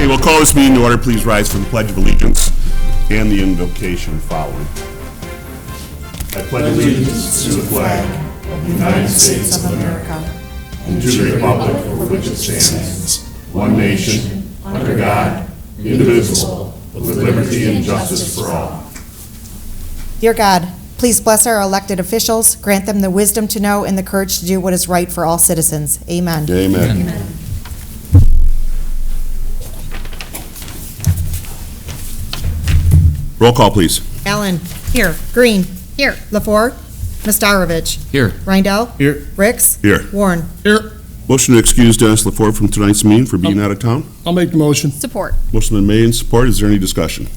Okay, we'll call this meeting to order. Please rise for the Pledge of Allegiance and the invocation following. I pledge allegiance to the flag of the United States of America and to the republic for which it stands, one nation, under God, indivisible, with liberty and justice for all. Dear God, please bless our elected officials, grant them the wisdom to know and the courage to do what is right for all citizens. Amen. Amen. Amen. Roll call, please. Allen. Here. Green. Here. LaFour. Nastarovich. Here. Rindell. Here. Ricks. Here. Warren. Here. Motion to excuse Dennis LaFour from tonight's meeting for being out of town. I'll make the motion. Support. Motion been made and support. Is there any discussion?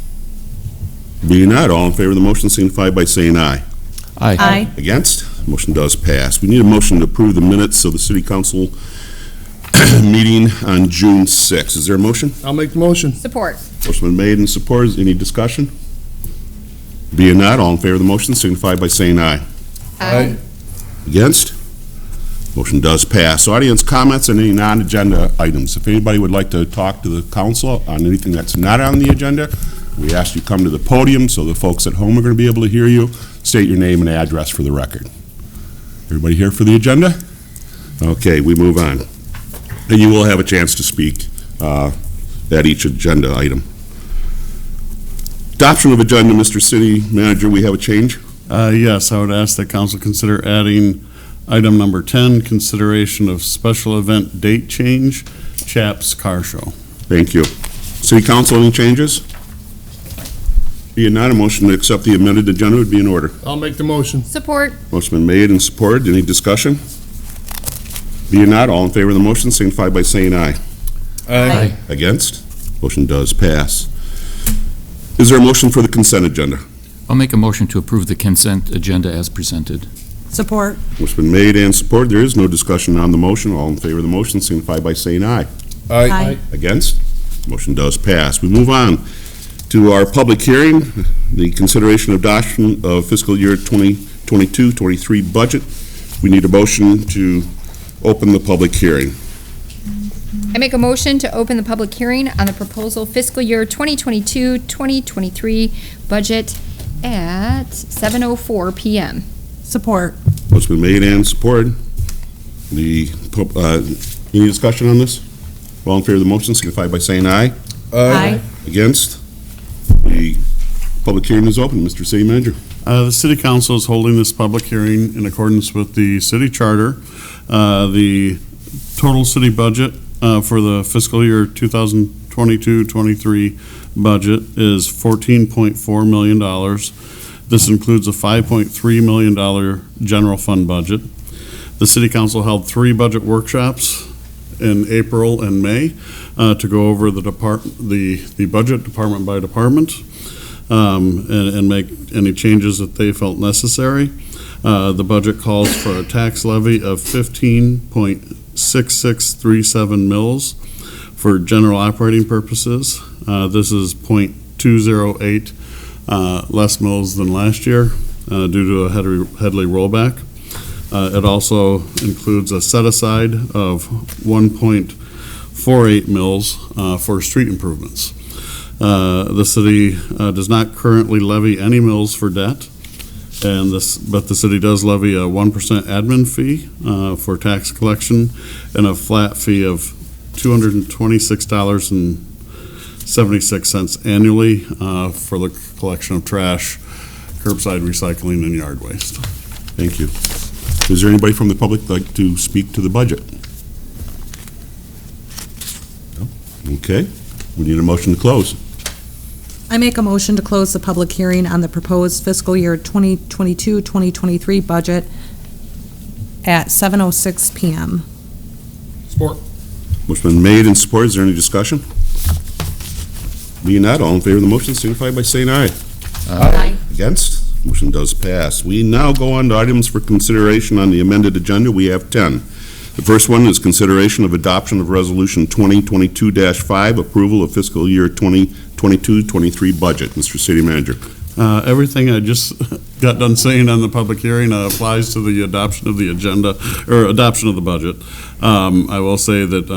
Being not, all in favor of the motion signify by saying aye. Aye. Against? Motion does pass. We need a motion to approve the minutes of the City Council meeting on June 6th. Is there a motion? I'll make the motion. Support. Motion been made and support. Is any discussion? Being not, all in favor of the motion signify by saying aye. Aye. Against? Motion does pass. Audience comments on any non-agenda items. If anybody would like to talk to the council on anything that's not on the agenda, we ask you come to the podium so the folks at home are going to be able to hear you. State your name and address for the record. Everybody here for the agenda? Okay, we move on. And you will have a chance to speak at each agenda item. Adoption of agenda, Mr. City Manager, we have a change? Yes, I would ask that council consider adding item number 10, consideration of special event date change, Chaps Car Show. Thank you. City Council, any changes? Being not, a motion to accept the amended agenda would be in order. I'll make the motion. Support. Motion been made and supported. Any discussion? Being not, all in favor of the motion signify by saying aye. Aye. Against? Motion does pass. Is there a motion for the consent agenda? I'll make a motion to approve the consent agenda as presented. Support. Motion been made and supported. There is no discussion on the motion. All in favor of the motion signify by saying aye. Aye. Against? Motion does pass. We move on to our public hearing, the consideration of adoption of fiscal year 2022-23 budget. We need a motion to open the public hearing. I make a motion to open the public hearing on the proposal fiscal year 2022-2023 budget at 7:04 p.m. Support. Motion been made and supported. Any discussion on this? All in favor of the motion signify by saying aye. Aye. Against? The public hearing is open. Mr. City Manager. The City Council is holding this public hearing in accordance with the city charter. The total city budget for the fiscal year 2022-23 budget is $14.4 million. This includes a $5.3 million general fund budget. The City Council held 3 budget workshops in April and May to go over the budget department by department and make any changes that they felt necessary. The budget calls for a tax levy of 15.6637 mils for general operating purposes. This is 0.208 less mils than last year due to a Headley rollback. It also includes a set-aside of 1.48 mils for street improvements. The city does not currently levy any mills for debt, but the city does levy a 1% admin fee for tax collection and a flat fee of $226.76 annually for the collection of trash, curbside recycling, and yard waste. Thank you. Is there anybody from the public like to speak to the budget? No? Okay. We need a motion to close. I make a motion to close the public hearing on the proposed fiscal year 2022-2023 budget at 7:06 p.m. Support. Motion been made and supported. Is there any discussion? Being not, all in favor of the motion signify by saying aye. Aye. Against? Motion does pass. We now go on to items for consideration on the amended agenda. We have 10. The first one is consideration of adoption of Resolution 2022-5, approval of fiscal year 2022-23 budget. Mr. City Manager. Everything I just got done saying on the public hearing applies to the adoption of the agenda, or adoption of the budget. I will say that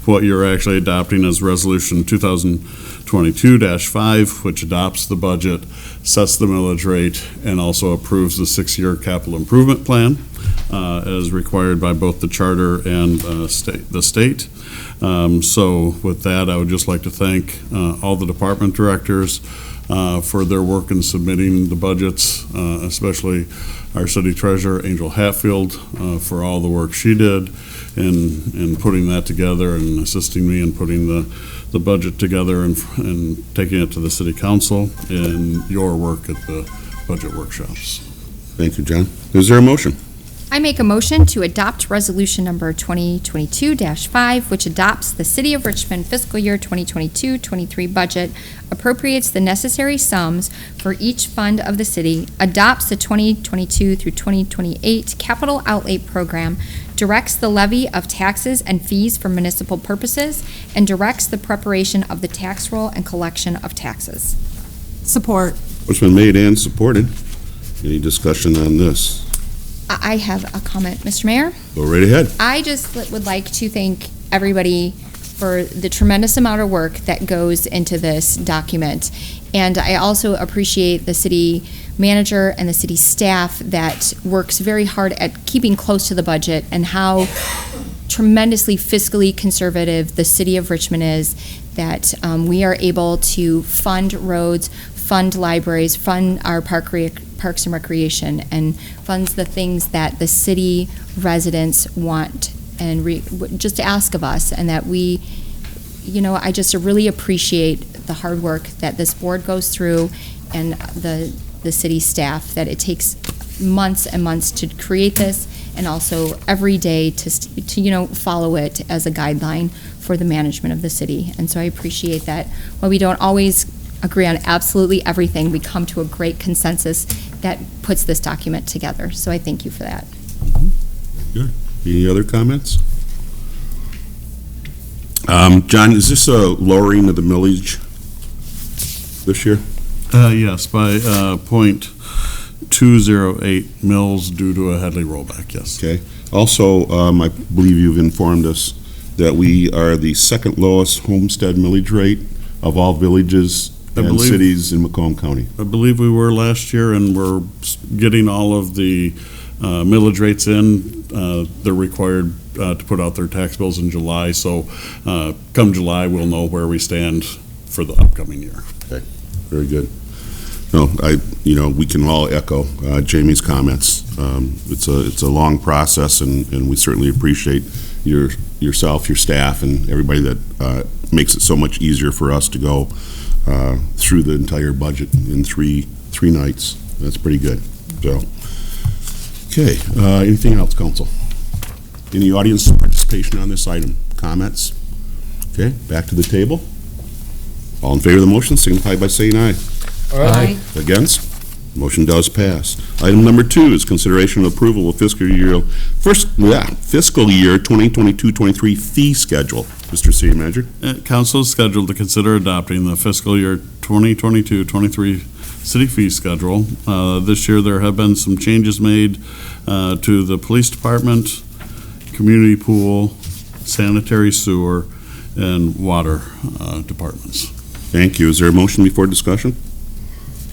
what you're actually adopting is Resolution 2022-5, which adopts the budget, sets the millage rate, and also approves the 6-year capital improvement plan as required by both the charter and the state. So with that, I would just like to thank all the department directors for their work in submitting the budgets, especially our city treasurer, Angel Hatfield, for all the work she did in putting that together and assisting me in putting the budget together and taking it to the city council, and your work at the budget workshops. Thank you, John. Is there a motion? I make a motion to adopt resolution number 2022-5, which adopts the City of Richmond fiscal year 2022-23 budget, appropriates the necessary sums for each fund of the city, adopts the 2022 through 2028 capital outlay program, directs the levy of taxes and fees for municipal purposes, and directs the preparation of the tax roll and collection of taxes. Support. Motion been made and supported. Any discussion on this? I have a comment, Mr. Mayor. Go right ahead. I just would like to thank everybody for the tremendous amount of work that goes into this document. And I also appreciate the city manager and the city staff that works very hard at keeping close to the budget, and how tremendously fiscally conservative the city of Richmond is, that we are able to fund roads, fund libraries, fund our parks and recreation, and funds the things that the city residents want and just ask of us, and that we, I just really appreciate the hard work that this board goes through, and the city staff, that it takes months and months to create this, and also every day to follow it as a guideline for the management of the city. And so I appreciate that. While we don't always agree on absolutely everything, we come to a great consensus that puts this document together. So I thank you for that. Good. Any other comments? John, is this a lowering of the millage this year? Yes, by .208 mils due to a Headley rollback, yes. Okay. Also, I believe you've informed us that we are the second lowest homestead millage rate of all villages and cities in Macomb County. I believe we were last year, and we're getting all of the millage rates in. They're required to put out their tax bills in July, so come July, we'll know where we stand for the upcoming year. Okay, very good. No, we can all echo Jamie's comments. It's a long process, and we certainly appreciate yourself, your staff, and everybody that makes it so much easier for us to go through the entire budget in three nights. That's pretty good. So, okay, anything else, council? Any audience participation on this item? Comments? Okay, back to the table. All in favor of the motion, signify by saying aye. Aye. Against? Motion does pass. Item number 2 is consideration of approval of fiscal year 2022-23 fee schedule. Mr. City Manager. Council is scheduled to consider adopting the fiscal year 2022-23 city fee schedule. This year, there have been some changes made to the police department, community pool, sanitary sewer, and water departments. Thank you. Is there a motion before discussion?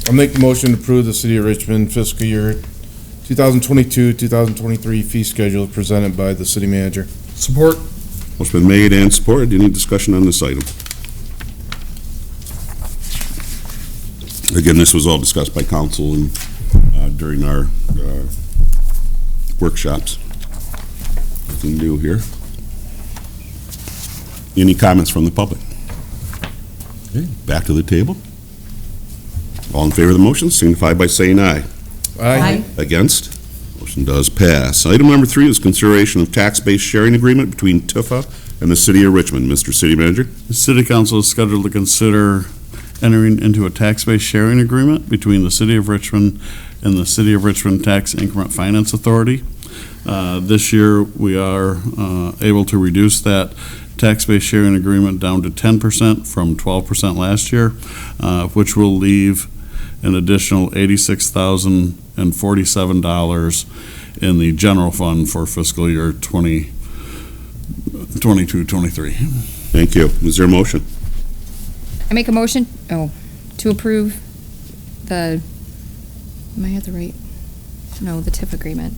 I'll make the motion to approve the City of Richmond fiscal year 2022-2023 fee schedule presented by the city manager. Support. Motion been made and supported. Any discussion on this item? Again, this was all discussed by council and during our workshops. Nothing new here. Any comments from the public? Okay, back to the table. All in favor of the motion, signify by saying aye. Aye. Against? Motion does pass. Item number 3 is consideration of tax-based sharing agreement between TIFA and the City of Richmond. Mr. City Manager. The City Council is scheduled to consider entering into a tax-based sharing agreement between the City of Richmond and the City of Richmond Tax Increment Finance Authority. This year, we are able to reduce that tax-based sharing agreement down to 10% from 12% last year, which will leave an additional $86,047 in the general fund for fiscal year 23 22-23. Thank you. Is there a motion? I make a motion, to approve the, am I at the right? No, the TIF agreement.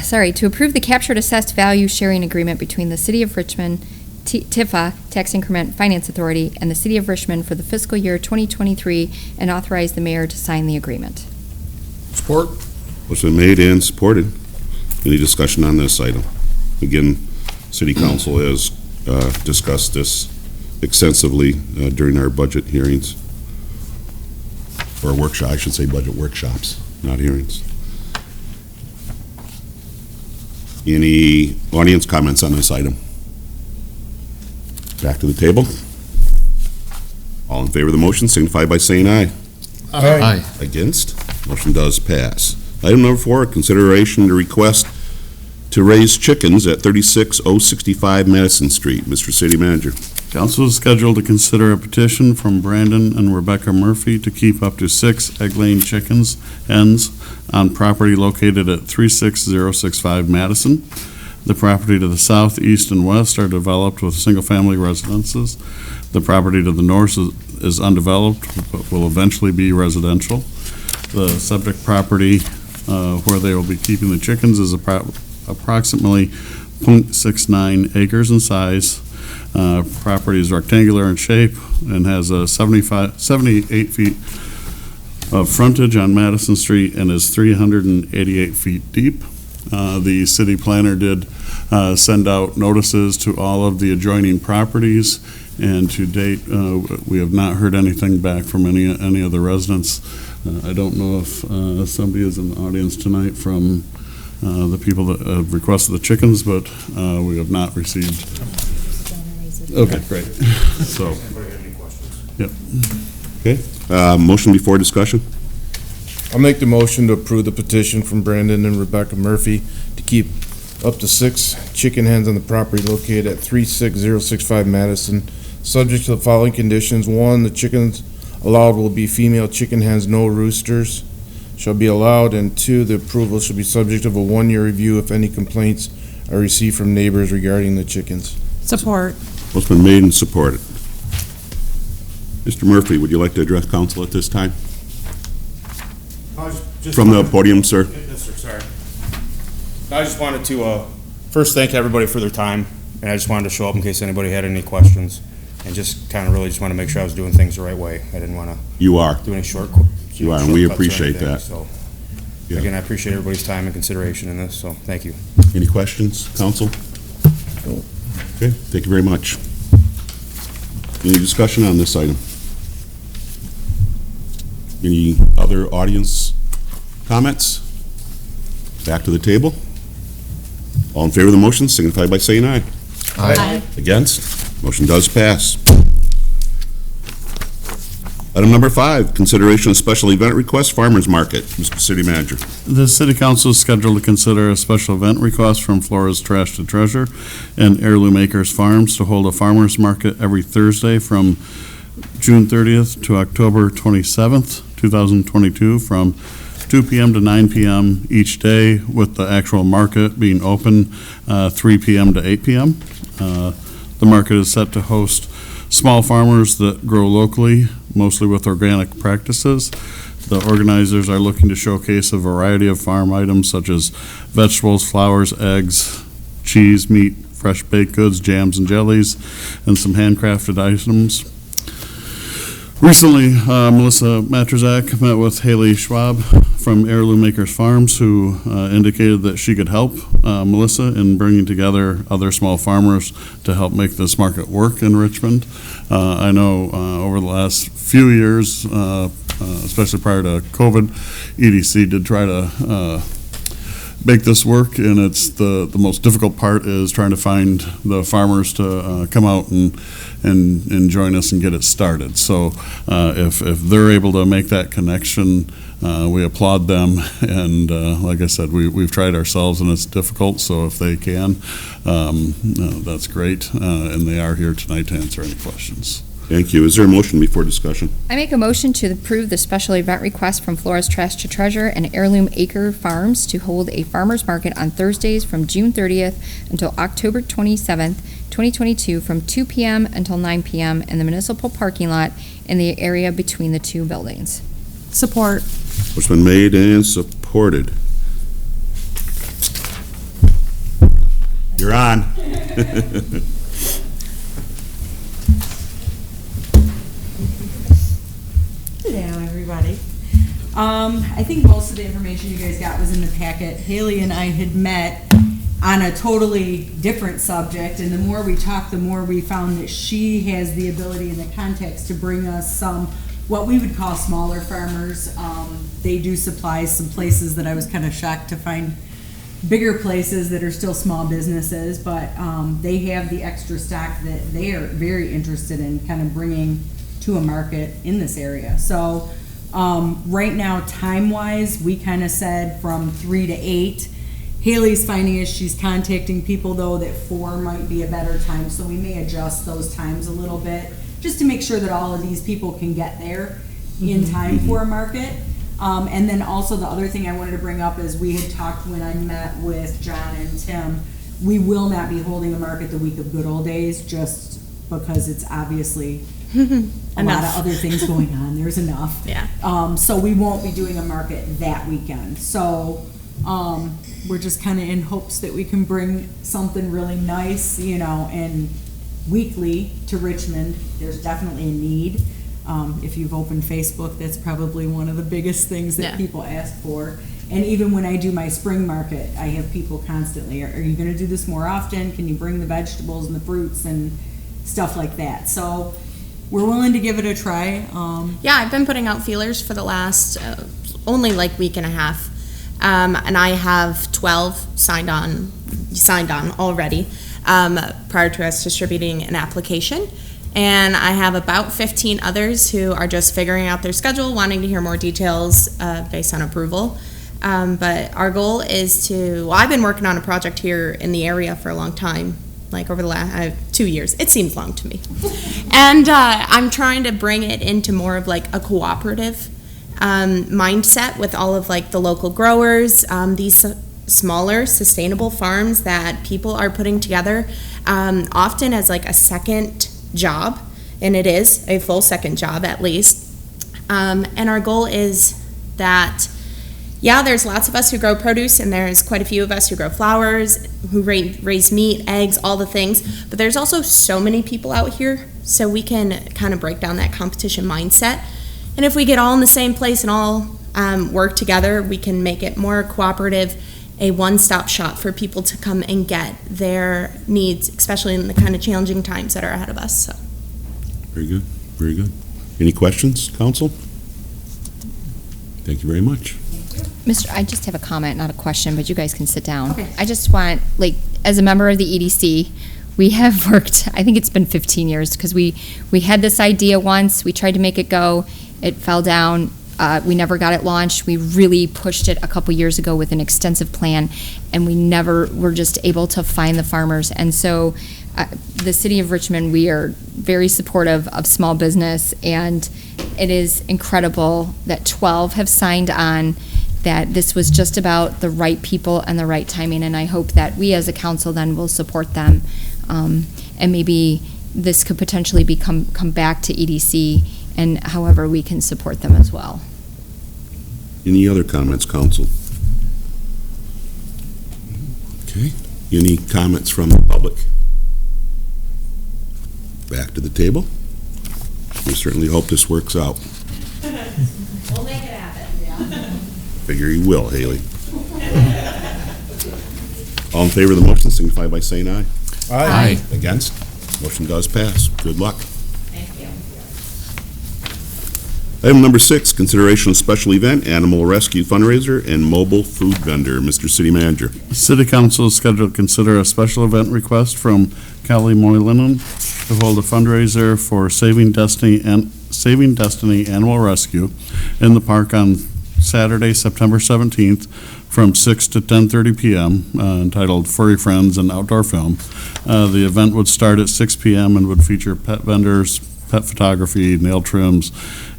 Sorry, to approve the captured assessed value sharing agreement between the City of Richmond, TIFA, Tax Increment Finance Authority, and the City of Richmond for the fiscal year 2023, and authorize the mayor to sign the agreement. Support. Motion made and supported. Any discussion on this item? Again, City Council has discussed this extensively during our budget hearings. Or workshop, I should say budget workshops, not hearings. Any audience comments on this item? Back to the table. All in favor of the motion signify by saying aye. Aye. Against? Motion does pass. Item number 4, consideration to request to raise chickens at 36065 Madison Street. Mr. City Manager. Council is scheduled to consider a petition from Brandon and Rebecca Murphy to keep up to 6 egg-laying hens on property located at 36065 Madison. The property to the south, east, and west are developed with single-family residences. The property to the north is undeveloped, but will eventually be residential. The subject property where they will be keeping the chickens is approximately 0.69 acres in size. Property is rectangular in shape and has a 78 feet of frontage on Madison Street and is 388 feet deep. The city planner did send out notices to all of the adjoining properties, and to date, we have not heard anything back from any of the residents. I don't know if somebody is in the audience tonight from the people that have requested the chickens, but we have not received. Okay, great. So, yep. Okay, motion before discussion. I'll make the motion to approve the petition from Brandon and Rebecca Murphy to keep up to 6 chicken hens on the property located at 36065 Madison, subject to the following conditions. 1, the chickens allowed will be female chicken hens, no roosters shall be allowed, and 2, the approval shall be subject of a 1-year review if any complaints are received from neighbors regarding the chickens. Support. Motion's been made and supported. Mr. Murphy, would you like to address council at this time? From the podium, sir. Yes, sir, sorry. I just wanted to first thank everybody for their time, and I just wanted to show up in case anybody had any questions, and just kind of really just want to make sure I was doing things the right way. I didn't want to You are. do any short You are, and we shortcuts or appreciate anything. that. So, Yeah. again, I appreciate everybody's time and consideration in this, so thank you. Any questions, council? Okay, thank you very much. Any discussion on this item? Any other audience comments? Back to the table. All in favor of the motion signify by saying aye. Aye. Against? Motion does pass. Item number 5, consideration of special event request, farmers market. Mr. City Manager. The city council is scheduled to consider a special event request from Flora's Trash to Treasure and Heirloom Acres Farms to hold a farmers market every Thursday from June 30th to October 27th, 2022, from 2 p.m. to 9 p.m. each day, with the actual market being open 3 p.m. to 8 p.m. The market is set to host small farmers that grow locally, mostly with organic practices. The organizers are looking to showcase a variety of farm items such as vegetables, flowers, eggs, cheese, meat, fresh baked goods, jams and jellies, and some handcrafted items. Recently, Melissa Matrazak met with Haley Schwab from Heirloom Acres Farms, who indicated that she could help Melissa in bringing together other small farmers to help make this market work in Richmond. I know over the last few years, especially prior to COVID, EDC did try to make this work, and it's the most difficult part is trying to find the farmers to come out and join us and get it started. So if they're able to make that connection, we applaud them, and like I said, we've tried ourselves and it's difficult, so if they can, that's great, and they are here tonight to answer any questions. Thank you. Is there a motion before discussion? I make a motion to approve the special event request from Flora's Trash to Treasure and Heirloom Acre Farms to hold a farmers market on Thursdays from June 30th until October 27th, 2022, from 2 p.m. until 9 p.m. in the municipal parking lot in the area between the two buildings. Support. Motion been made and supported. You're on. Hello, everybody. I think most of the information you guys got was in the packet. Haley and I had met on a totally different subject, and the more we talked, the more we found that she has the ability and the context to bring us some, what we would call smaller farmers. They do supply some places that I was kind of shocked to find bigger places that are still small businesses, but they have the extra stock that they are very interested in kind of bringing to a market in this area. So right now, time-wise, we kind of said from 3 to 8. Haley's finding is she's contacting people, though, that 4 might be a better time, so we may adjust those times a little bit, just to make sure that all of these people can get there in time for a market. And then also the other thing I wanted to bring up is we had talked when I met with John and Tim, we will not be holding a market the week of Good Old Days, just because it's obviously a lot of other things going on. There's enough. Yeah. So we won't be doing a market that weekend. So we're just kind of in hopes that we can bring something really nice, you know, and weekly to Richmond. There's definitely a need. If you've opened Facebook, that's probably one of the biggest things that people ask for. And even when I do my spring market, I have people constantly, are you going to do this more often? Can you bring the vegetables and the fruits and stuff like that? So we're willing to give it a try. Yeah, I've been putting out feelers for the last only like week and a half. And I have 12 signed on already prior to us distributing an application. And I have about 15 others who are just figuring out their schedule, wanting to hear more details based on approval. But our goal is to, well, I've been working on a project here in the area for a long time, like over the last 2 years. It seems long to me. And I'm trying to bring it into more of like a cooperative mindset with all of like the local growers, these smaller sustainable farms that people are putting together often as like a second job, and it is a full second job at least. And our goal is that, yeah, there's lots of us who grow produce, and there's quite a few of us who grow flowers, who raise meat, eggs, all the things, but there's also so many people out here, so we can kind of break down that competition mindset. And if we get all in the same place and all work together, we can make it more cooperative, a one-stop shop for people to come and get their needs, especially in the kind of challenging times that are ahead of us. So. Very good, very good. Any questions, council? Thank you very much. I just have a comment, not a question, but you guys can sit down. Okay. I just want, like, as a member of the EDC, we have worked, I think it's been 15 years, because we had this idea once, we tried to make it go, it fell down. We never got it launched. We really pushed it a couple years ago with an extensive plan, and we never were just able to find the farmers. And so the city of Richmond, we are very supportive of small business, and it is incredible that 12 have signed on, that this was just about the right people and the right timing, and I hope that we as a council then will support them, and maybe this could potentially come back to EDC, and however we can support them as well. Any other comments, council? Okay. Any comments from the public? Back to the table. We certainly hope this works out. We'll make it happen. Figure you will, Haley. All in favor of the motion, signify by saying aye. Aye. Against? Motion does pass. Good luck. Thank you. Item number 6, consideration of special event, animal rescue fundraiser, and mobile food vendor. Mr. City Manager. City Council is scheduled to consider a special event request from Callie Moylan to hold a fundraiser for Saving Destiny Animal Rescue in the park on Saturday, September 17th from 6 to 10:30 p.m., entitled Furry Friends and Outdoor Film. The event would start at 6 p.m. and would feature pet vendors, pet photography, nail trims,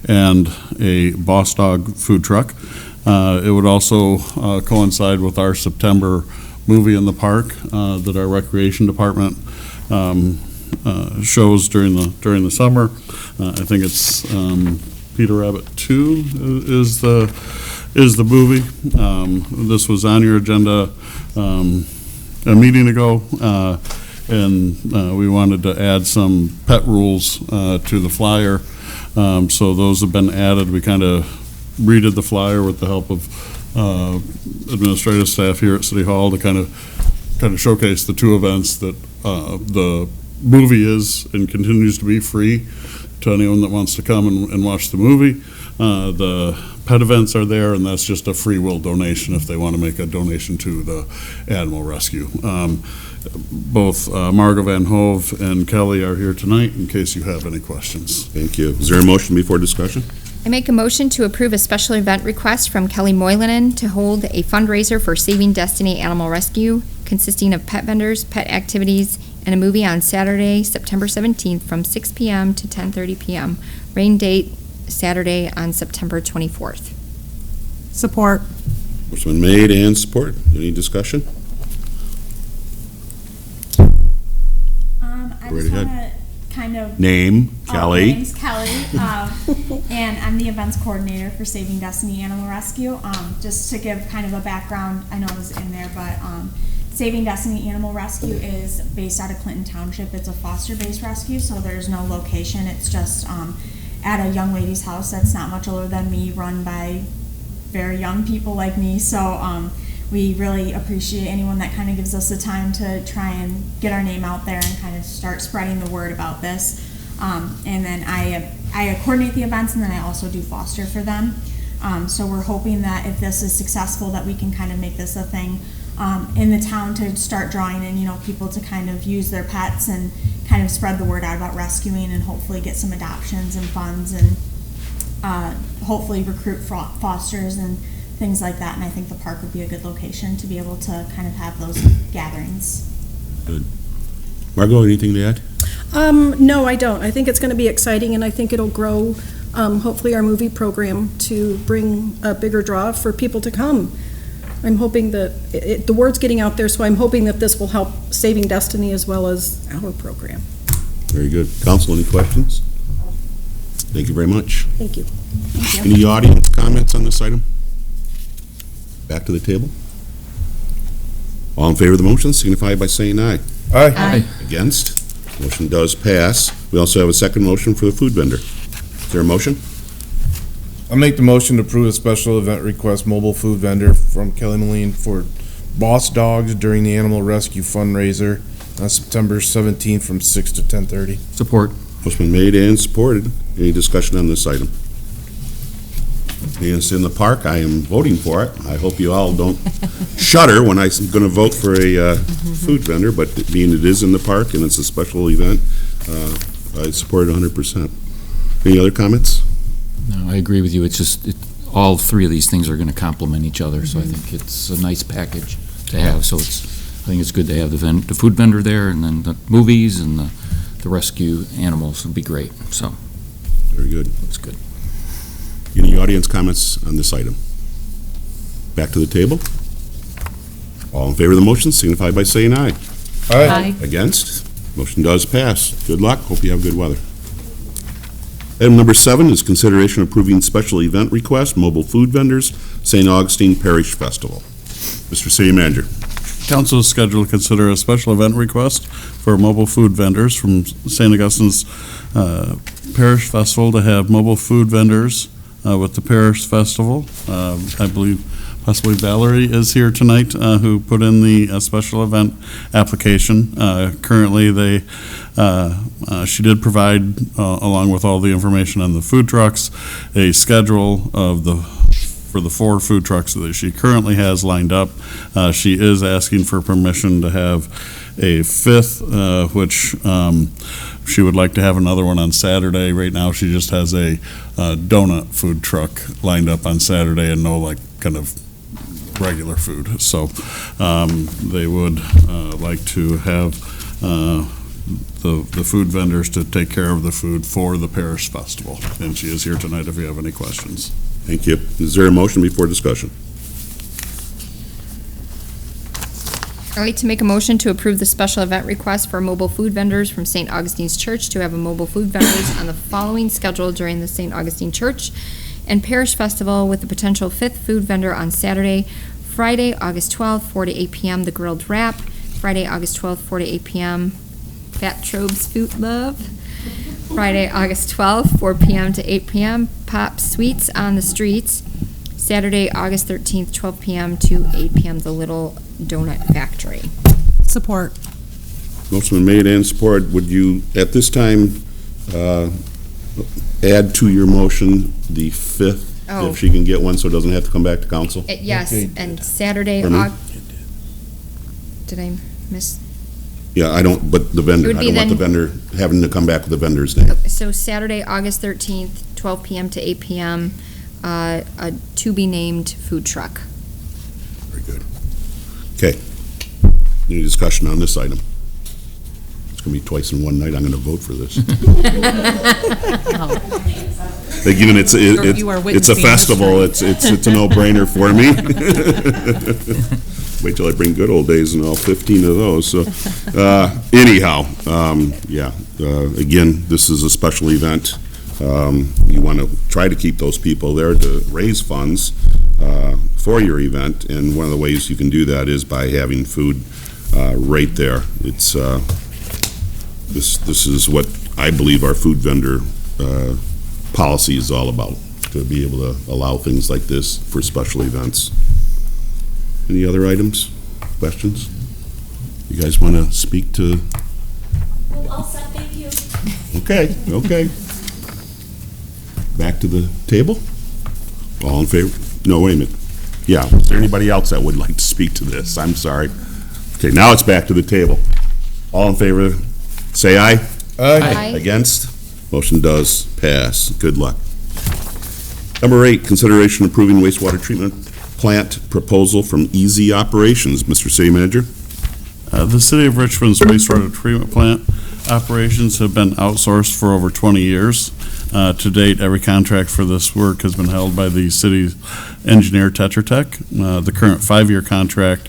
and a Boss Dog food truck. It would also coincide with our September movie in the park that our recreation department shows during the summer. I think it's Peter Rabbit 2 is the movie. This was on your agenda a meeting ago, and we wanted to add some pet rules to the flyer. So those have been added. We kind of redid the flyer with the help of administrative staff here at City Hall to kind of showcase the two events that the movie is and continues to be free to anyone that wants to come and watch the movie. The pet events are there, and that's just a free will donation if they want to make a donation to the animal rescue. Both Margot Van Hove and Kelly are here tonight in case you have any questions. Thank you. Is there a motion before discussion? I make a motion to approve a special event request from Kelly Moylanen to hold a fundraiser for Saving Destiny Animal Rescue, consisting of pet vendors, pet activities, and a movie on Saturday, September 17th from 6 p.m. to 10:30 p.m. Rain date, Saturday on September 24th. Support. Motion been made and support. Any discussion? I Right just ahead. want to kind of. Name, Kelly. My name's Kelly, and I'm the events coordinator for Saving Destiny Animal Rescue. Just to give kind of a background, I know it was in there, but Saving Destiny Animal Rescue is based out of Clinton Township. It's a foster-based rescue, so there's no location. It's just at a young lady's house that's not much older than me, run by very young people like me. So we really appreciate anyone that kind of gives us the time to try and get our name out there and kind of start spreading the word about this. And then I coordinate the events, and then I also do foster for them. So we're hoping that if this is successful, that we can kind of make this a thing in the town to start drawing in, people to kind of use their pets and kind of spread the word out about rescuing, and hopefully get some adoptions and funds, and hopefully recruit fosters and things like that. And I think the park would be a good location to be able to kind of have those gatherings. Good. Margot, anything to add? No, I don't. I think it's going to be exciting, and I think it'll grow, hopefully, our movie program to bring a bigger draw for people to come. I'm hoping that the word's getting out there, so I'm hoping that this will help Saving Destiny as well as our program. Very good. Council, any questions? Thank you very much. Thank you. Any audience comments on this item? Back to the table. All in favor of the motion signify by saying aye. Aye. Against? Motion does pass. We also have a second motion for the food vendor. Is there a motion? I'll make the motion to approve a special event request mobile food vendor from Kelly Moline for Boss Dogs during the animal rescue fundraiser on September 17th from 6 to 10:30. Support. Motion been made and supported. Any discussion on this item? It's in the park. I am voting for it. I hope you all don't shudder when I'm going to vote for a food vendor, but being it is in the park and it's a special event, I support it 100%. Any other comments? No, I agree with you. It's just, all three of these things are going to complement each other, so I think it's a nice package to have. So I think it's good to have the food vendor there, and then the movies and the rescue animals would be great. So Very good. it's good. Any audience comments on this item? Back to the table. All in favor of the motion signify by saying aye. Aye. Against? Motion does pass. Good luck. Hope you have good weather. Item number 7 is consideration approving special event request, mobile food vendors, St. Augustine Parish Festival. Mr. City Manager. Council is scheduled to consider a special event request for mobile food vendors from St. Augustine's Parish Festival to have mobile food vendors with the Parish Festival. I believe possibly Valerie is here tonight, who put in the special event application. Currently, she did provide, along with all the information on the food trucks, a schedule of for the 4 food trucks that she currently has lined up. She is asking for permission to have a 5th, which she would like to have another one on Saturday. Right now, she just has a donut food truck lined up on Saturday and no kind of regular food. So they would like to have the food vendors to take care of the food for the Parish Festival. And she is here tonight if you have any questions. Thank you. Is there a motion before discussion? I'd like to make a motion to approve the special event request for mobile food vendors from St. Augustine's Church to have a mobile food vendors on the following schedule during the St. Augustine Church and Parish Festival with the potential fifth food vendor on Saturday, Friday, August 12th, 4 to 8 p.m., the Grilled Wrap, Friday, August 12th, 4 to 8 p.m., Fat Trobe's Food Love, Friday, August 12th, 4 p.m. to 8 p.m., Pop Sweets on the Streets, Saturday, August 13th, 12 p.m. to 8 p.m., the Little Donut Factory. Support. Motion been made and supported. Would you, at this time, add to your motion the 5th, Oh. if she can get one, so it doesn't have to come back to council? Yes, Okay. and Saturday, Pardon me? did I miss? Yeah, I don't, but the vendor, It would I be don't want the then- vendor having to come back with the vendor's name. So Saturday, August 13th, 12 p.m. to 8 p.m., a to-be-named food truck. Very good. Okay. Any discussion on this item? It's going to be twice in one night. I'm going to vote for this. Again, it's You are a witnessing festival. history. It's a no-brainer for me. Wait till I bring good old days and all 15 of those. So, anyhow, again, this is a special event. You want to try to keep those people there to raise funds for your event, and one of the ways you can do that is by having food right there. It's this is what I believe our food vendor policy is all about, to be able to allow things like this for special events. Any other items, questions? You guys want to speak to? Well, all set, thank you. Okay. Back to the table? All in favor? No, wait a minute. Yeah, is there anybody else that would like to speak to this? I'm sorry. Okay, now it's back to the table. All in favor, say aye. Aye. Against? Motion does pass. Good luck. Number 8, consideration approving wastewater treatment plant proposal from Easy Operations. Mr. City Manager? The City of Richmond's wastewater treatment plant operations have been outsourced for over 20 years. To date, every contract for this work has been held by the city's engineer, Tetra Tech. The current 5-year contract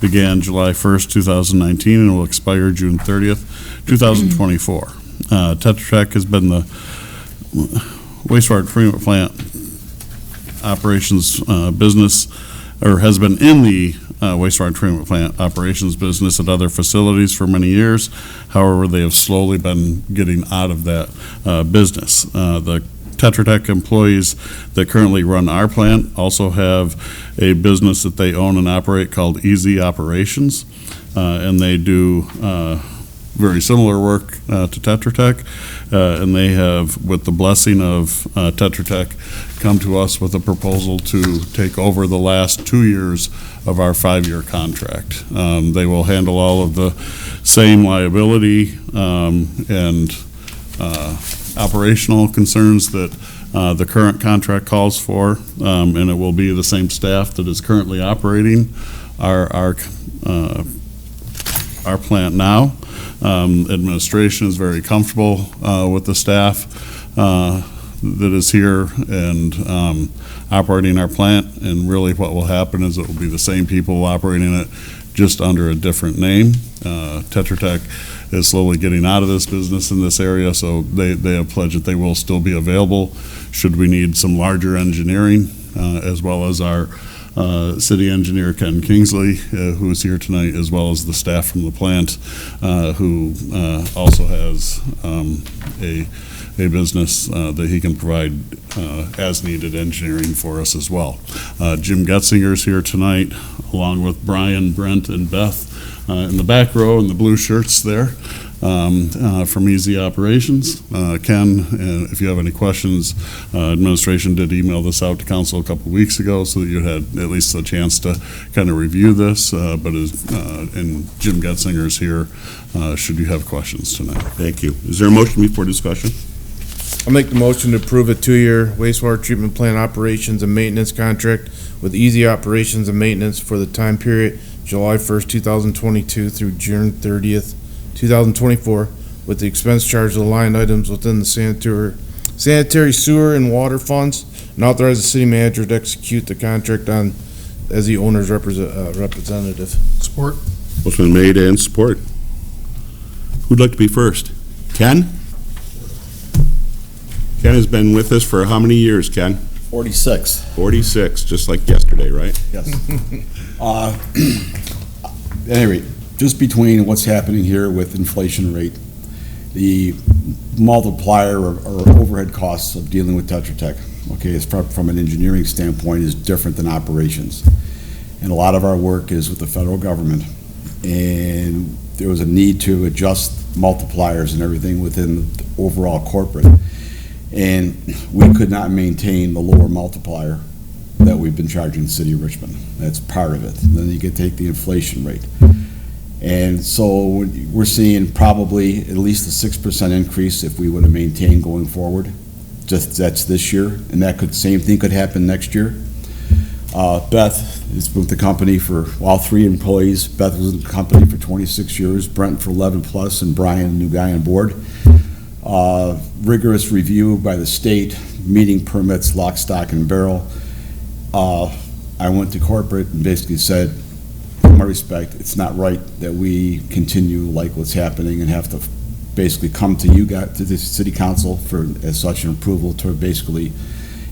began July 1st, 2019, and will expire June 30th, 2024. Tetra Tech has been the wastewater treatment plant operations business, or has been in the wastewater treatment plant operations business at other facilities for many years. However, they have slowly been getting out of that business. The Tetra Tech employees that currently run our plant also have a business that they own and operate called Easy Operations, and they do very similar work to Tetra Tech, and they have, with the blessing of Tetra Tech, come to us with a proposal to take over the last 2 years of our 5-year contract. They will handle all of the same liability and operational concerns that the current contract calls for, and it will be the same staff that is currently operating our plant now. Administration is very comfortable with the staff that is here and operating our plant, and really what will happen is it will be the same people operating it, just under a different name. Tetra Tech is slowly getting out of this business in this area, so they have pledged that they will still be available should we need some larger engineering, as well as our city engineer Ken Kingsley, who is here tonight, as well as the staff from the plant, who also has a business that he can provide as needed engineering for us as well. Jim Getzinger's here tonight, along with Brian, Brent, and Beth in the back row in the blue shirts there from Easy Operations. Ken, if you have any questions, administration did email this out to council a couple weeks ago so that you had at least a chance to kind of review this, and Jim Getzinger's here should you have questions tonight. Thank you. Is there a motion before discussion? I'll make the motion to approve a 2-year wastewater treatment plant operations and maintenance contract with Easy Operations and Maintenance for the time period July 1st, 2022 through June 30th, 2024, with the expense charge of the line items within the sanitary sewer and water funds, and authorize the city manager to execute the contract on as the owner's representative. Support. Motion been made and support. Who'd like to be first? Ken? Ken has been with us for how many years, Ken? 46. 46, just like yesterday, right? Yes. At any rate, just between what's happening here with inflation rate, the multiplier or overhead costs of dealing with Tetra Tech, okay, is from an engineering standpoint is different than operations. And a lot of our work is with the federal government. And there was a need to adjust multipliers and everything within the overall corporate. And we could not maintain the lower multiplier that we've been charging the city of Richmond. That's part of it. And then you could take the inflation rate. And so we're seeing probably at least a 6% increase if we would have maintained going forward. Just that's this year, and that could same thing could happen next year. Beth is with the company for all 3 employees. Beth was in the company for 26 years, Brent for 11 plus, and Brian, a new guy on board. Rigorous review by the state, meeting permits, lock, stock, and barrel. I went to corporate and basically said, in my respect, it's not right that we continue like what's happening and have to basically come to you guys, to the city council for as such an approval to basically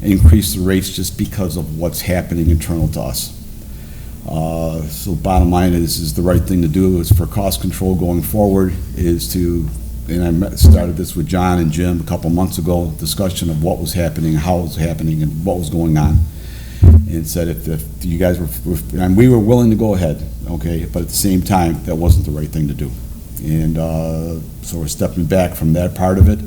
increase the rates just because of what's happening internal to us. So bottom line is the right thing to do is for cost control going forward is to, and I started this with John and Jim a couple months ago, discussion of what was happening, how it was happening, and what was going on. And said if you guys were, and we were willing to go ahead, okay, but at the same time, that wasn't the right thing to do. And so we're stepping back from that part of it.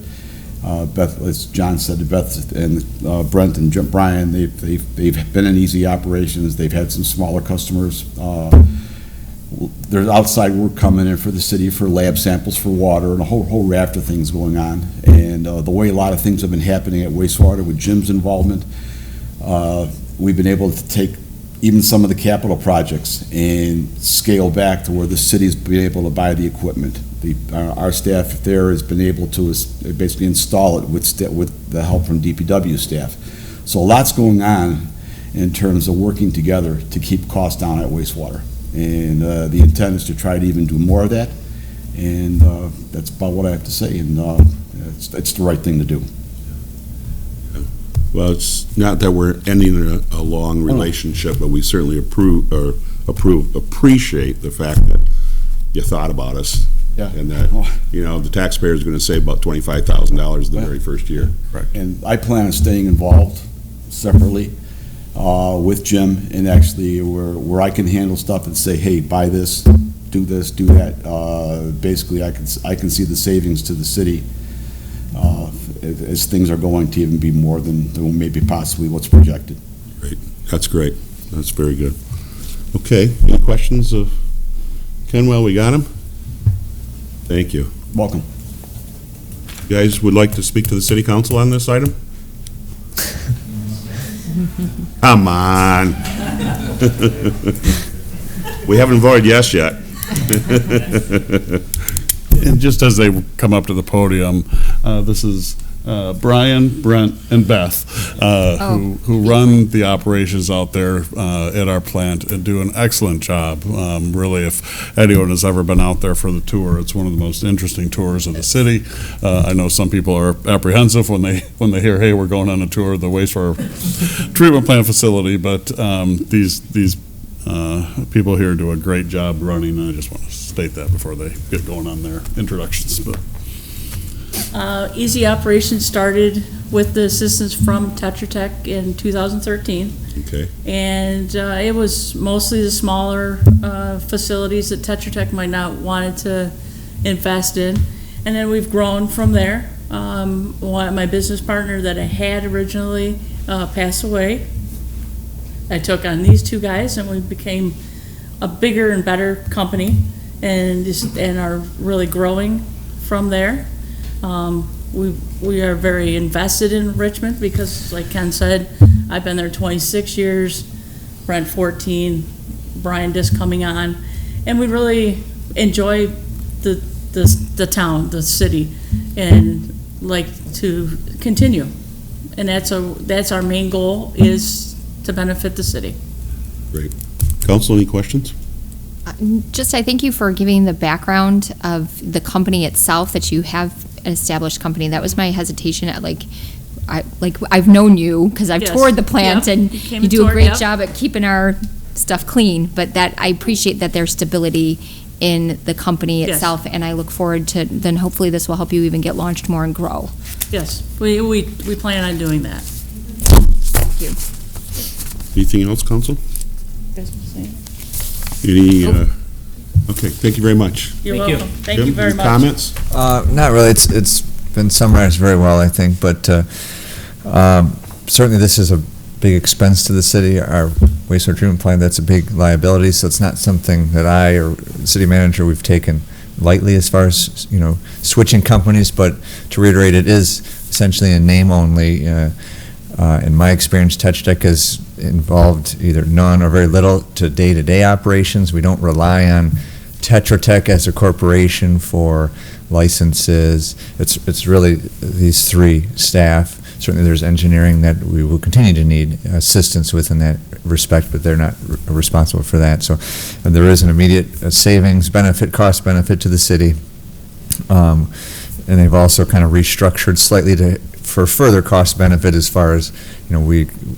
Beth, as John said, Beth and Brent and Brian, they've been in easy operations. They've had some smaller customers. There's outside work coming in for the city for lab samples for water and a whole raft of things going on. And the way a lot of things have been happening at wastewater with Jim's involvement, we've been able to take even some of the capital projects and scale back to where the city's been able to buy the equipment. Our staff there has been able to basically install it with the help from DPW staff. So a lot's going on in terms of working together to keep costs down at wastewater. And the intent is to try to even do more of that. And that's about what I have to say. And it's the right thing to do. Well, it's not that we're ending a long relationship, but we certainly appreciate the fact that you thought about us. Yeah. And that, the taxpayer is going to save about $25,000 the very first year. Right. And I plan on staying involved separately with Jim, and actually where I can handle stuff and say, hey, buy this, do that. Basically, I can see the savings to the city as things are going to even be more than maybe possibly what's projected. Great. That's great. That's very good. Okay. Any questions of Kenwell? We got him? Thank you. Welcome. You guys would like to speak to the city council on this item? Come on. We haven't voted yes yet. And just as they come up to the podium, this is Brian, Brent, and Beth, who run the operations out there at our plant and do an excellent job. Really, if anyone has ever been out there for the tour, it's one of the most interesting tours of the city. I know some people are apprehensive when they hear, hey, we're going on a tour of the wastewater treatment plant facility, but these people here do a great job running, and I just want to state that before they get going on their introductions. But Easy Operations started with the assistance from Tetra Tech in 2013. Okay. And it was mostly the smaller facilities that Tetra Tech might not wanted to invest in. And then we've grown from there. My business partner that I had originally passed away. I took on these 2 guys, and we became a bigger and better company, and are really growing from there. We are very invested in Richmond because, like Ken said, I've been there 26 years, Brent 14, Brian just coming on, and we really enjoy the town, the city, and like to continue. And that's our main goal, is to benefit the city. Great. Council, any questions? Just, I thank you for giving the background of the company itself, that you have an established company. That was my hesitation at I've known you because I've Yes. toured the plant Yep. and You came you and do a toured, great yep. job at keeping our stuff clean, but that I appreciate that there's stability in the company Yes. itself, and I look forward to, then hopefully this will help you even get launched more and grow. Yes, we plan on doing that. Thank you. Anything else, council? Any, okay, thank you very much. You're welcome. Thank you Jim, very any much. comments? Not really. It's been summarized very well, I think, but certainly this is a big expense to the city. Our wastewater treatment plant, that's a big liability, so it's not something that I or the city manager, we've taken lightly as far as, switching companies, but to reiterate, it is essentially a name only. In my experience, Tetra Tech is involved either none or very little to day-to-day operations. We don't rely on Tetra Tech as a corporation for licenses. It's really these three staff. Certainly there's engineering that we will continue to need assistance with in that respect, but they're not responsible for that. So there is an immediate savings benefit, cost benefit to the city. And they've also kind of restructured slightly for further cost benefit as far as,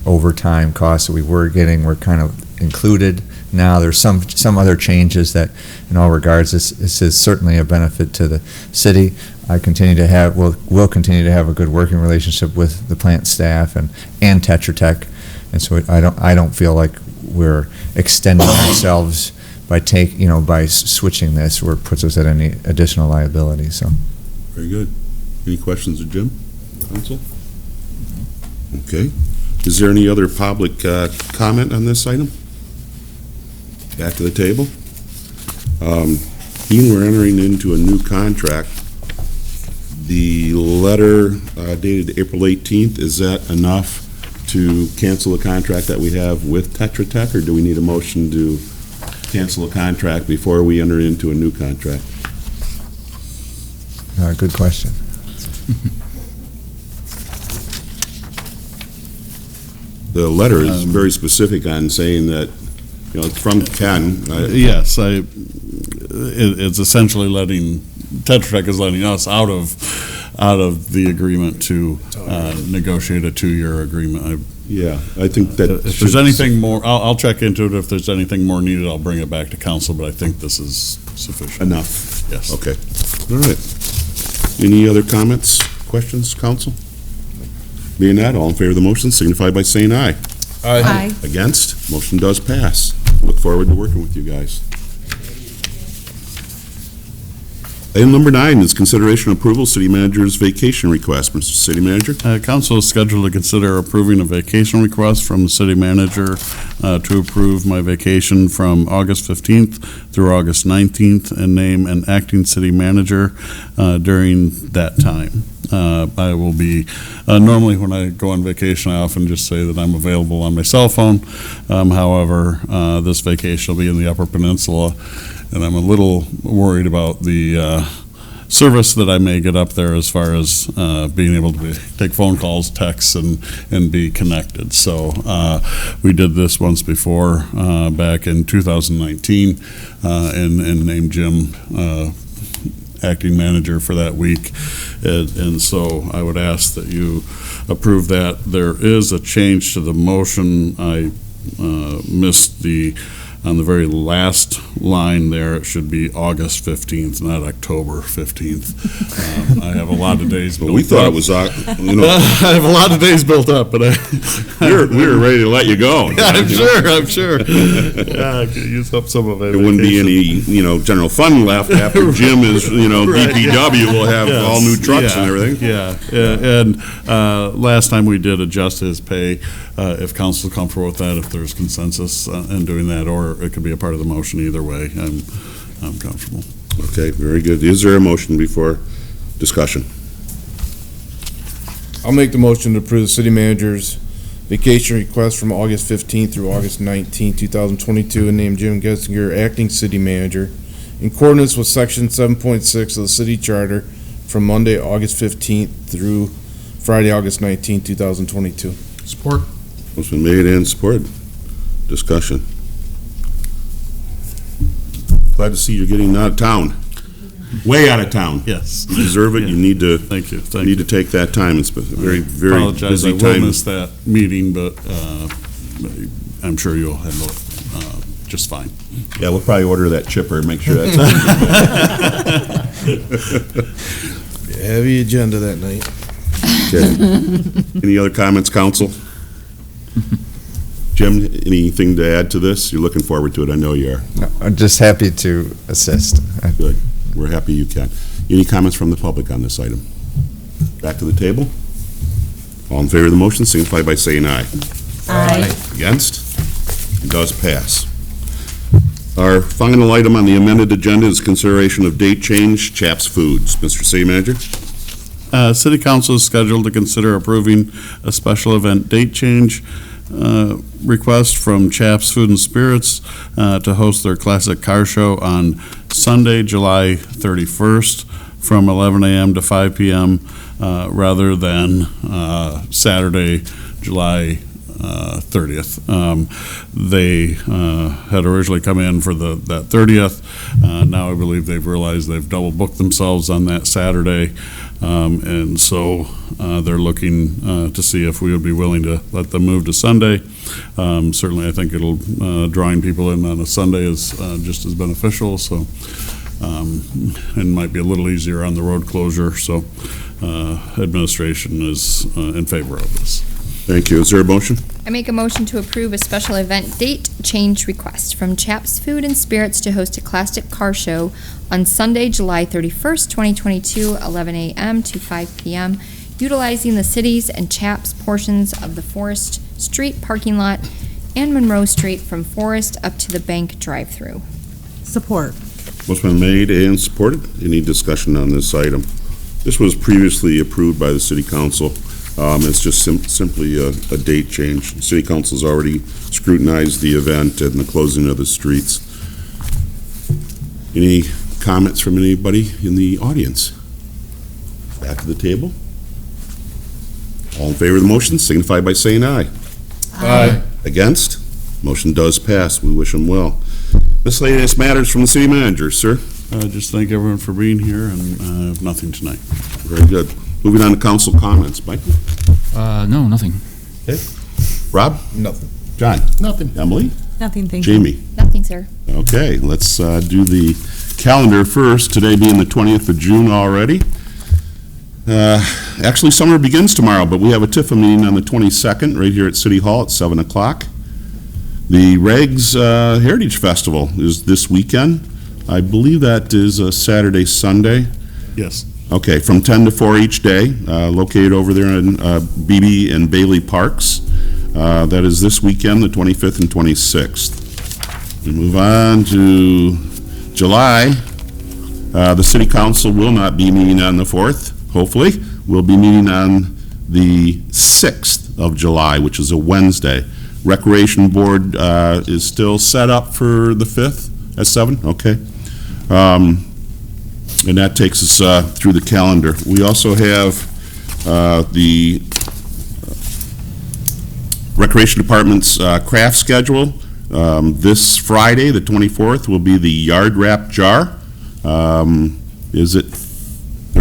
overtime costs that we were getting were kind of included. Now there's some other changes that, in all regards, this is certainly a benefit to the city. I continue to have, will continue to have a good working relationship with the plant staff and Tetra Tech, and so I don't feel like we're extending ourselves by by switching this, where it puts us at any additional liability. So. Very good. Any questions of Jim, council? Okay. Is there any other public comment on this item? Back to the table. Ian, we're entering into a new contract. The letter dated April 18th, is that enough to cancel the contract that we have with Tetra Tech, or do we need a motion to cancel a contract before we enter into a new contract? Good question. The letter is very specific on saying that, it's from Ken. Yes, it's essentially letting, Tetra Tech is letting us out of the agreement to negotiate a 2-year agreement. Yeah, I think that if there's anything more, I'll check into it. If there's anything more needed, I'll bring it back to council, but I think this is sufficient. Enough. Yes. Okay. All right. Any other comments, questions, council? Being that, all in favor of the motion signify by saying aye. Aye. Against? Motion does pass. Look forward to working with you guys. Item number 9 is consideration approval city manager's vacation request. Mr. City Manager? Council is scheduled to consider approving a vacation request from the city manager to approve my vacation from August 15th through August 19th and name an acting city manager during that time. I will be, normally when I go on vacation, I often just say that I'm available on my cell phone. However, this vacation will be in the Upper Peninsula, and I'm a little worried about the service that I may get up there as far as being able to take phone calls, texts, and be connected. So we did this once before back in 2019 and named Jim acting manager for that week. And so I would ask that you approve that. There is a change to the motion. I missed on the very last line there, it should be August 15th, not October 15th. I have a lot of days built up. We thought it was, I have a lot of days built up, but we were ready to let you go. I'm sure. Yeah, I could use up some of it. There wouldn't be any, general fund left after Jim is, DPW will have all new trucks and everything. Yeah, and last time we did adjust his pay, if council's comfortable with that, if there's consensus in doing that, or it could be a part of the motion either way, I'm comfortable. Okay, very good. Is there a motion before discussion? I'll make the motion to approve the city manager's vacation request from August 15th through August 19th, 2022, and name Jim Getzinger acting city manager in accordance with section 7.6 of the city charter from Monday, August 15th through Friday, August 19th, 2022. Support. Motion made and supported. Discussion. Glad to see you're getting out of town. Way out of town. Yes. You deserve it. Yeah. You need to. Thank you. Need to take that time. It's been a very, very Apologize, busy I will time. miss that meeting, but I'm sure you'll handle it just fine. Yeah, we'll probably order that chipper and make sure that's. Heavy agenda that night. Okay. Any other comments, council? Jim, anything to add to this? You're looking forward to it, I know you are. I'm just happy to assist. Good. We're happy you can. Any comments from the public on this item? Back to the table. All in favor of the motion, signify by saying aye. Aye. Against? It does pass. Our final item on the amended agenda is consideration of date change, Chaps Foods. Mr. City Manager? City Council is scheduled to consider approving a special event date change request from Chaps Food and Spirits to host their classic car show on Sunday, July 31st from 11 a.m. to 5 p.m. Rather than Saturday, July 30th. They had originally come in for that 30th. Now I believe they've realized they've double booked themselves on that Saturday. And so they're looking to see if we would be willing to let them move to Sunday. Certainly I think it'll drawing people in on a Sunday is just as beneficial. So and might be a little easier on the road closure. So administration is in favor of this. Thank you. Is there a motion? I make a motion to approve a special event date change request from Chaps Food and Spirits to host a classic car show on Sunday, July 31st, 2022, 11 a.m. to 5 p.m., utilizing the city's and Chaps portions of the Forest Street parking lot and Monroe Street from Forest up to the bank drive-through. Support. Motion been made and supported. Any discussion on this item? This was previously approved by the City Council. It's just simply a date change. The City Council's already scrutinized the event and the closing of the streets. Any comments from anybody in the audience? Back to the table. All in favor of the motion, signify by saying aye. Aye. Against? Motion does pass. We wish them well. Miscellaneous matters from the city manager, sir. Just thank everyone for being here, and I have nothing tonight. Very good. Moving on to council comments. Mike? No, nothing. Okay. Rob? Nothing. John? Nothing. Emily? Nothing, thank you. Jamie? Nothing, sir. Okay, let's do the calendar first. Today being the 20th of June already. Actually, summer begins tomorrow, but we have a TIFA meeting on the 22nd right here at City Hall at 7 o'clock. The Regs Heritage Festival is this weekend. I believe that is a Saturday, Sunday. Yes. Okay, from 10 to 4 each day, located over there in Beebe and Bailey Parks. That is this weekend, the 25th and 26th. We move on to July. The City Council will not be meeting on the 4th, hopefully. We'll be meeting on the 6th of July, which is a Wednesday. Recreation Board is still set up for the 5th at 7? Okay. And that takes us through the calendar. We also have the Recreation Department's craft schedule. This Friday, the 24th, will be the Yard Wrap Jar. There's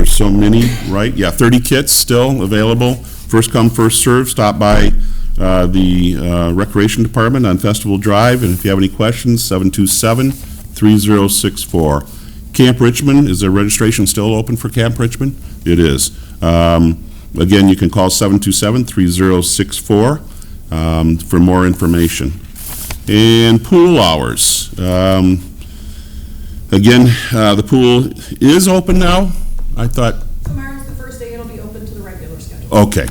so many, right? Yeah, 30 kits still available. First come, first serve. Stop by the Recreation Department on Festival Drive, and if you have any questions, 727-3064. Camp Richmond, is their registration still open for Camp Richmond? It is. Again, you can call 727-3064 for more information. And pool hours. Again, the pool is open now. I thought. Tomorrow's the first day it'll be open to the regular schedule. Okay.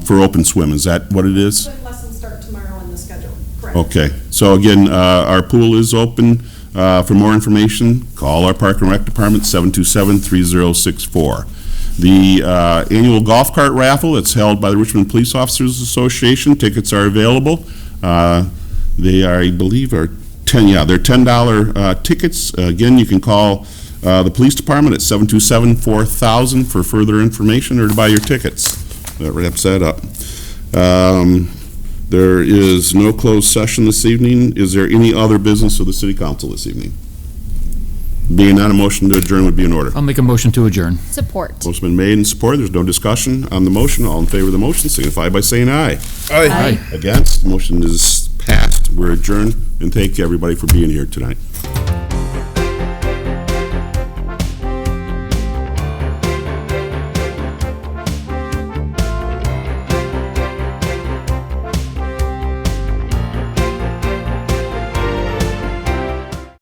For open swim, is that what it is? Swim lessons start tomorrow on the schedule, correct? Okay. So again, our pool is open. For more information, call our Park and Rec Department, 727-3064. The annual golf cart raffle, it's held by the Richmond Police Officers Association. Tickets are available. They are, I believe, they're $10 tickets. Again, you can call the police department at 727-4000 for further information or to buy your tickets. That wraps that up. There is no closed session this evening. Is there any other business of the City Council this evening? Being none, a motion to adjourn would be in order. I'll make a motion to adjourn. Support. Motion been made and supported. There's no discussion on the motion. All in favor of the motion signify by saying aye. Aye. Against, motion is passed. We're adjourned, and thank you, everybody, for being here tonight.